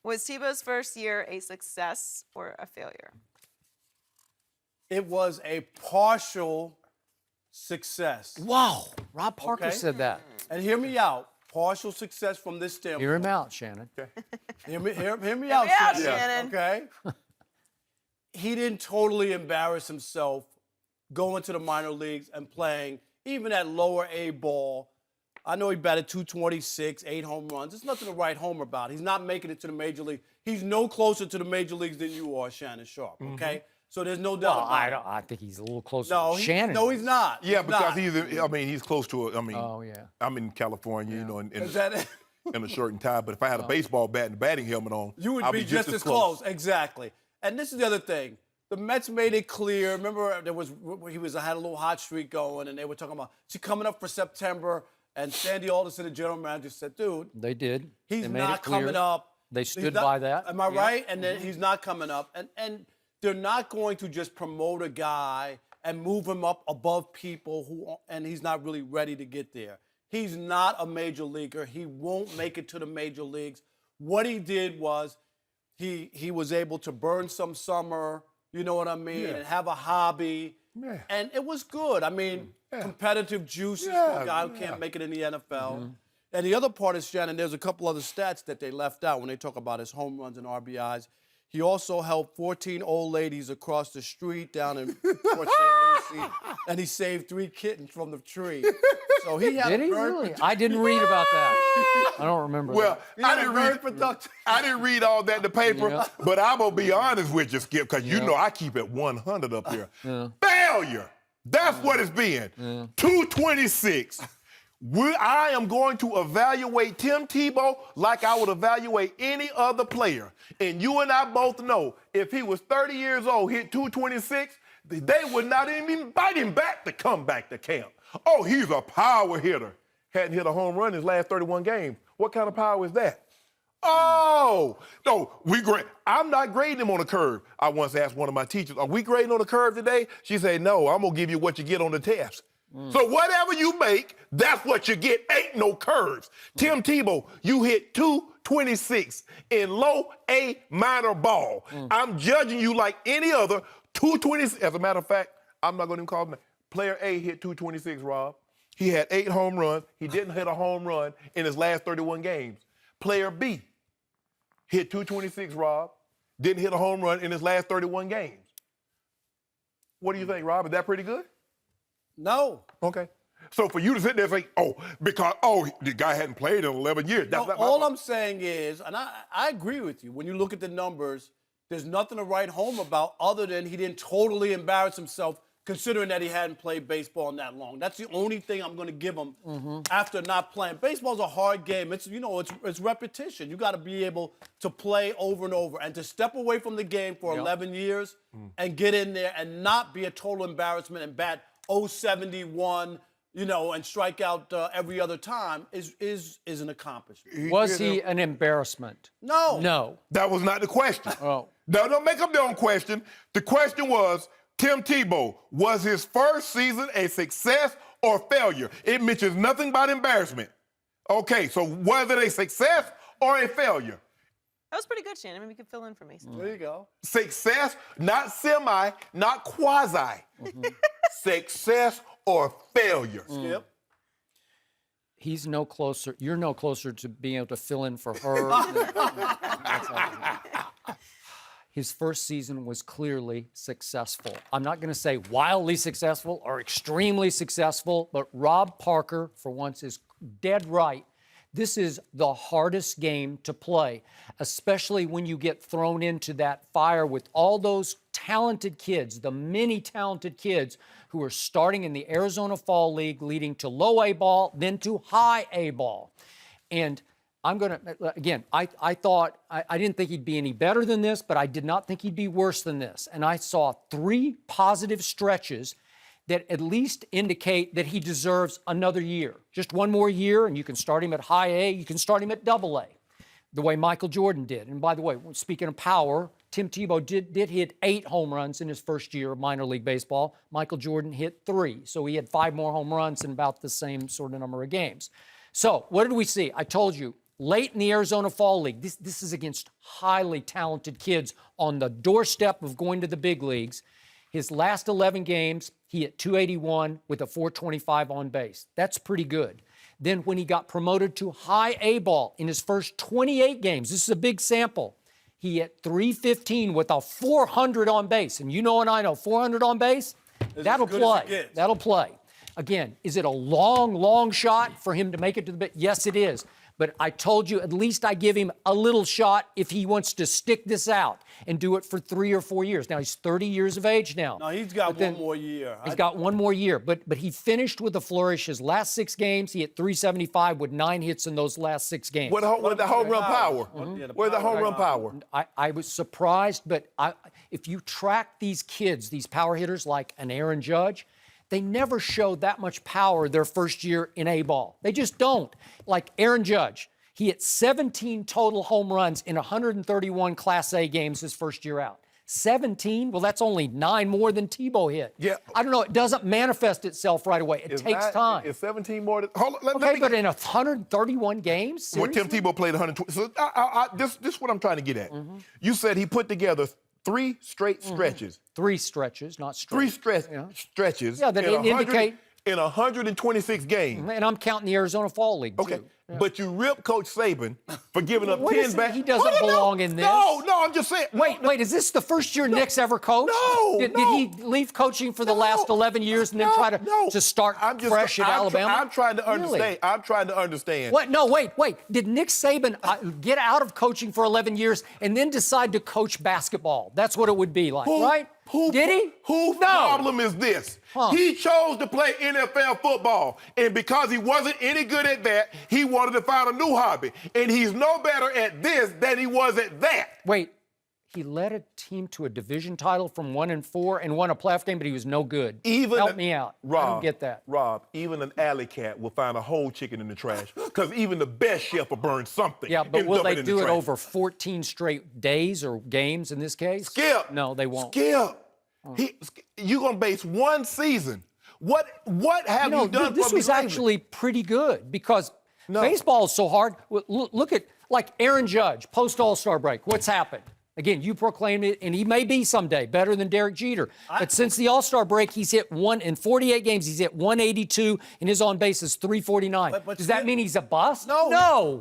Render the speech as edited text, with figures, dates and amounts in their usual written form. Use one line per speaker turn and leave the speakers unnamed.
Was Tebow's first year a success or a failure?
It was a partial success.
Wow, Rob Parker
Okay.
said that.
And hear me out. Partial success from this standpoint.
Hear him out, Shannon.
Hear me out,
me out,
Shannon.
Shannon.
Okay? He didn't totally embarrass himself going to the minor leagues and playing even at lower A ball. I know he batted 226, 8 home runs. There's nothing to write home about. He's not making it to the major league. He's no closer to the major leagues than you are, Shannon Sharpe, okay? So there's no doubt about it.
I think he's a little closer
No,
to Shannon.
No, he's not.
Yeah, because
not.
he's close to it.
Oh, yeah.
I'm in California, you know,
Is that it?
in a shirt and tie. But if I had a baseball bat and a batting helmet on,
You would
I'd
be just as close. Exactly. And this is the other thing. The Mets made it clear. Remember, had a little hot streak going, and they were talking about she's coming up for September. And Sandy Alderson, the general manager, said, "Dude,
They did.
he's
They made
not
it clear.
coming up.
They
He's
stood
not-
by that.
Am I right? And then he's not coming up. And they're not going to just promote a guy and move him up above people and he's not really ready to get there. He's not a major leaguer. He won't make it to the major leagues. What he did was he was able to burn some summer, you know what I mean, and have a hobby.
Yeah.
And it was good. I mean, competitive juices for a guy who can't make it in the NFL. And the other part is, Shannon, there's a couple other stats that they left out when they talk about his home runs and RBIs. He also helped 14 old ladies across the street down in Port St. Lucie, and he saved 3 kittens from the tree. So he had
Did
a
he
very
really? I didn't read about that. I don't remember
Well,
that.
I didn't read all that in the paper,
Yeah.
but I'm gonna be honest with you, Skip, because you know I keep it 100 up here. Failure. That's what it's been. 226. I am going to evaluate Tim Tebow like I would evaluate any other player. And you and I both know if he was 30 years old, hit 226, they would not even invite him back to come back to camp. Oh, he's a power hitter. Hadn't hit a home run in his last 31 games. What kind of power is that? Oh, no, I'm not grading him on a curve. I once asked one of my teachers, are we grading on a curve today? She said, no, I'm going to give you what you get on the test. So whatever you make, that's what you get. Ain't no curves. Tim Tebow, you hit 226 in low A minor ball. I'm judging you like any other 226. As a matter of fact, I'm not going to even call him that. Player A hit 226, Rob. He had 8 home runs. He didn't hit a home run in his last 31 games. Player B hit 226, Rob. Didn't hit a home run in his last 31 games. What do you think, Rob? Is that pretty good?
No.
Okay. So for you to sit there and say, the guy hadn't played in 11 years. That's
No,
not my
all
fault.
I'm saying is, and I agree with you, when you look at the numbers, there's nothing to write home about other than he didn't totally embarrass himself considering that he hadn't played baseball in that long. That's the only thing I'm going to give him after not playing. Baseball's a hard game. It's repetition. You got to be able to play over and over and to step away from the game for 11 years and get in there and not be a total embarrassment and bat 071, and strike out every other time is an accomplishment.
Was he an embarrassment?
No.
No.
That was not the question.
Oh.
No, don't make up their own question. The question was, Tim Tebow, was his first season a success or failure? It mentions nothing about embarrassment. Okay, so was it a success or a failure?
That was pretty good, Shannon. Maybe you could fill in for me.
There you go.
Success, not semi, not quasi. Success or failure.
Skip.
He's no closer. You're no closer to being able to fill in for her. His first season was clearly successful. I'm not going to say wildly successful or extremely successful, but Rob Parker, for once, is dead right. This is the hardest game to play, especially when you get thrown into that fire with all those talented kids, the many talented kids who are starting in the Arizona Fall League, leading to low A ball, then to high A ball. And I'm going to, again, I thought, I didn't think he'd be any better than this, but I did not think he'd be worse than this. And I saw 3 positive stretches that at least indicate that he deserves another year. Just one more year, and you can start him at high A, you can start him at double A, the way Michael Jordan did. And by the way, speaking of power, Tim Tebow did hit 8 home runs in his first year of minor league baseball. Michael Jordan hit 3, so he had 5 more home runs in about the same sort of number of games. So what did we see? I told you, late in the Arizona Fall League. This is against highly talented kids on the doorstep of going to the big leagues. His last 11 games, he hit 281 with a 425 on base. That's pretty good. Then when he got promoted to high A ball in his first 28 games, this is a big sample, he hit 315 with a 400 on base. And you know and I know, 400 on base, that'll play. That'll play. Again, is it a long, long shot for him to make it to the big? Yes, it is. But I told you, at least I give him a little shot if he wants to stick this out and do it for 3 or 4 years. Now, he's 30 years of age now.
No, he's got one more year.
He's got one more year. But he finished with a flourish. His last 6 games, he hit 375 with 9 hits in those last 6 games.
With the home run power. Where's the home run power?
I was surprised, but if you track these kids, these power hitters like an Aaron Judge, they never showed that much power their first year in A-ball. They just don't. Like Aaron Judge, he hit 17 total home runs in 131 Class A games his first year out. 17? Well, that's only 9 more than Tebow hit.
Yeah.
I don't know. It doesn't manifest itself right away. It takes time.
It's 17 more than... Hold on,
Okay, but in 131 games?
When Tim Tebow played 120... So this is what I'm trying to get at. You said he put together 3 straight stretches.
3 stretches, not straight.
3 stretches.
Yeah, that indicate...
In 126 games.
And I'm counting the Arizona Fall League,
Okay.
too.
But you ripped Coach Saban for giving up
What
10
is it?
back.
He doesn't belong in this.
No, I'm just saying.
Wait, is this the first year Nick's ever coached?
No,
Did he leave coaching for the last 11 years and then try to start fresh at Alabama?
I'm trying to understand.
Really?
I'm trying to understand.
What? No, wait. Did Nick Saban get out of coaching for 11 years and then decide to coach basketball? That's what it would be like, right? Did he?
Whose problem is this? He chose to play NFL football, and because he wasn't any good at that, he wanted to find a new hobby. And he's no better at this than he was at that.
Wait, he led a team to a division title from 1-4 and won a playoff game, but he was no good. Help me out.
Rob,
I don't get that.
Rob, even an alley cat will find a whole chicken in the trash because even the best chef will burn something.
Yeah, but
and
will
dump
they
it in the
do it
trash.
over 14 straight days or games in this case?
Skip.
No, they won't.
Skip. You're going to base one season. What have you done
this
for me
was
lately?
actually pretty good because baseball is so hard. Look at, like, Aaron Judge, post-All-Star break. What's happened? Again, you proclaimed it, and he may be someday better than Derek Jeter. But since the All-Star break, he's hit in 48 games, he's hit 182, and his on-base is 349. Does that mean he's a bust?
No.
No.